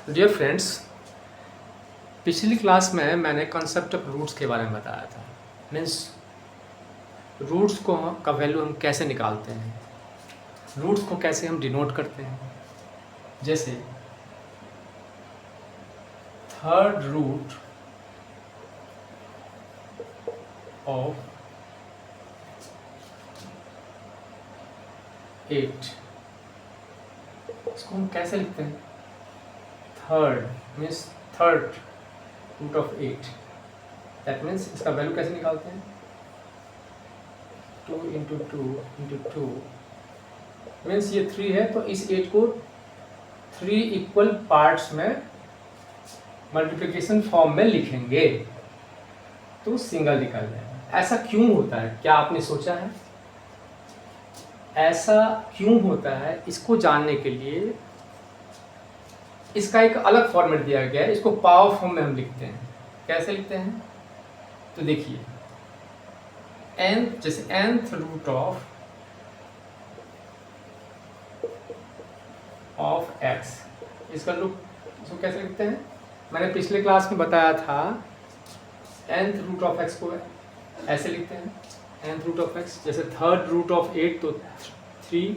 Dear friends, पिछली class में मैंने कॉन्सेप्ट ऑफ रूट्स के बारे में बताया था। मीन्स रूट्स को का वैल्यू हम कैसे निकालते हैं, रूट्स को कैसे हम डिनोट करते हैं। जैसे थर्ड रूट ऑफ 8, इसको हम कैसे लिखते हैं? Third means third root of 8, that means इसका वैल्यू कैसे निकालते हैं? 2 इंटू टू मीन्स ये 3 है, तो इस 8 को 3 इक्वल पार्ट्स में मल्टीप्लिकेशन फॉर्म में लिखेंगे तो सिंगल निकल जाएगा। ऐसा क्यों होता है, क्या आपने सोचा है? ऐसा क्यों होता है, इसको जानने के लिए इसका एक अलग फॉर्मेट दिया गया है। इसको पावर फॉर्म में हम लिखते हैं। कैसे लिखते हैं? तो देखिए, जैसे nth रूट ऑफ x, इसका इसको कैसे लिखते हैं? मैंने पिछले क्लास में बताया था, nth रूट ऑफ x को ऐसे लिखते हैं, nth रूट ऑफ x। जैसे थर्ड रूट ऑफ 8 तो 3,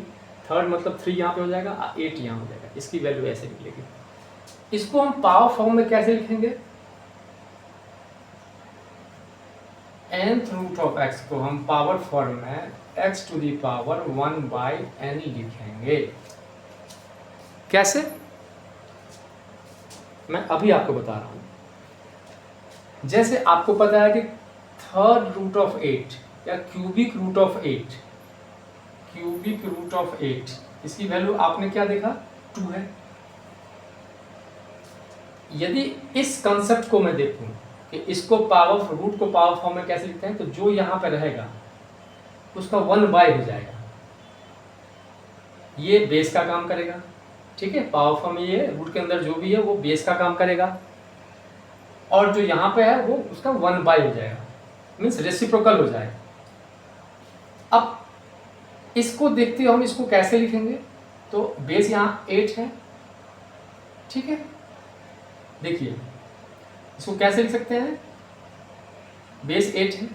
थर्ड मतलब 3 यहाँ पे हो जाएगा, 8 यहाँ हो जाएगा, इसकी वैल्यू ऐसे निकलेगी। इसको हम पावर फॉर्म में कैसे लिखेंगे? nth रूट ऑफ x को हम पावर फॉर्म में x to the power 1/n लिखेंगे। कैसे? मैं अभी आपको बता रहा हूं। जैसे आपको पता है कि थर्ड रूट ऑफ 8 या क्यूबिक रूट ऑफ 8, इसकी वैल्यू आपने क्या देखा? 2 है। यदि इस कंसेप्ट को मैं देखूं कि इसको रूट को पावर फॉर्म में कैसे लिखते हैं, तो जो यहां पे रहेगा उसका 1/, हो जाएगा। ये बेस का काम करेगा, ठीक है। पावर फॉर्म में ये रूट के अंदर जो भी है वो बेस का काम करेगा, और जो यहाँ पे है वो उसका 1/, हो जाएगा, मीन्स रेसिप्रोकल हो जाएगा। अब इसको देखते हुए हम इसको कैसे लिखेंगे? तो बेस यहाँ 8 है, ठीक है। देखिए इसको कैसे लिख सकते हैं? बेस 8 है,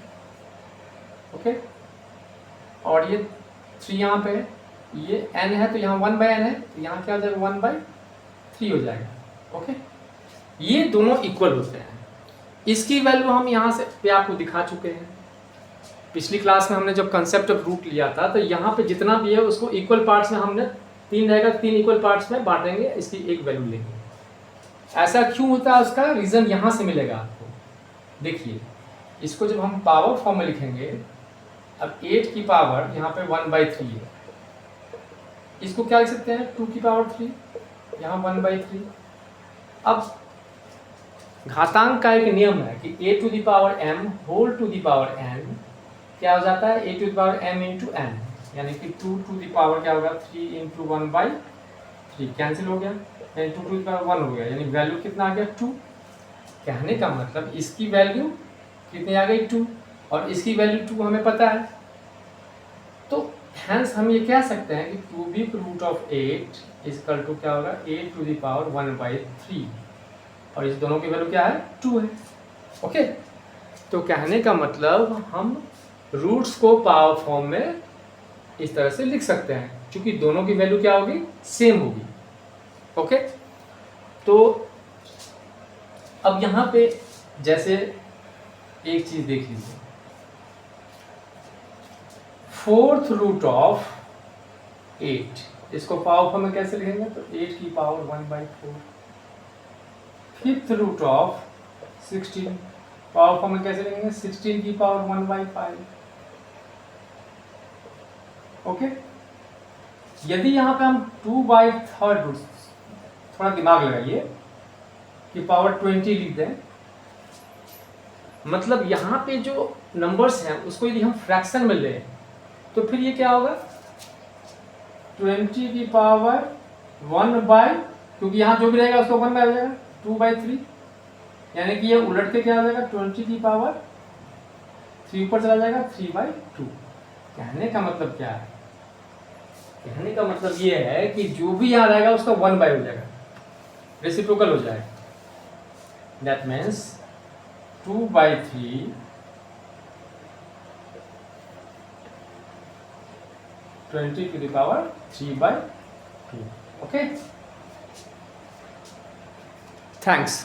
ओके, और ये 3 यहाँ पे है, ये n है, तो यहाँ 1/n है, तो यहाँ क्या हो जाएगा? 1/3 हो जाएगा, ओके। ये दोनों इक्वल होते हैं। इसकी वैल्यू हम यहाँ से पे आपको दिखा चुके हैं। पिछली क्लास में हमने जब कंसेप्ट ऑफ रूट लिया था, तो यहाँ पे जितना भी है उसको इक्वल पार्ट्स में हमने 3 रहेगा, 3 इक्वल पार्ट्स में बांटेंगे, इसकी एक वैल्यू लेंगे। ऐसा क्यों होता है, उसका रीजन यहाँ से मिलेगा आपको। देखिए, इसको जब हम पावर फॉर्म में लिखेंगे, अब 8 की पावर यहाँ पे 1/3 है, इसको क्या लिख सकते हैं? 2 की पावर 3, यहाँ 1/3। अब घातांक का एक नियम है कि a to the power m whole to the power n क्या हो जाता है? a to the power m into n, यानी कि 2 टू द पावर क्या होगा? 3 इंटू 1/3 कैंसिल हो गया, यानी 2 टू द पावर 1 हो गया, यानी वैल्यू कितना आ गया? 2। कहने का मतलब इसकी वैल्यू कितनी आ गई? 2, और इसकी वैल्यू 2 हमें पता है। तो हेंस हम ये कह सकते हैं कि cubic root of 8 equal to क्या होगा? a टू द पावर 1/3, और इस दोनों की वैल्यू क्या है? 2 है, ओके। तो कहने का मतलब हम रूट्स को पावर फॉर्म में इस तरह से लिख सकते हैं, क्योंकि दोनों की वैल्यू क्या होगी? सेम होगी, ओके। तो अब यहाँ पे जैसे एक चीज देख लीजिए, फोर्थ रूट ऑफ 8, इसको पावर फॉर्म में कैसे लिखेंगे? तो 8 की power 1/4। Fifth root of 16, power form में कैसे लिखेंगे? 16 की पावर 1/5, ओके। यदि यहाँ पे हम 2/3 रूट, थोड़ा दिमाग लगाइए, कि पावर 20 लिख दें, मतलब यहाँ पे जो नंबर्स हैं उसको यदि हम फ्रैक्शन में लें, तो फिर ये क्या होगा? 20 की पावर 1/, क्योंकि यहाँ जो भी रहेगा उसको 1/, हो जाएगा 2/3, यानी कि ये उलट के क्या हो जाएगा? 20 की पावर 3 ऊपर चला जाएगा, 3/2। कहने का मतलब क्या है? कहने का मतलब ये है कि जो भी यहाँ रहेगा उसका 1/, हो जाएगा, रेसिप्रोकल हो जाए। That means 2/3 20⁻³ okay, thanks.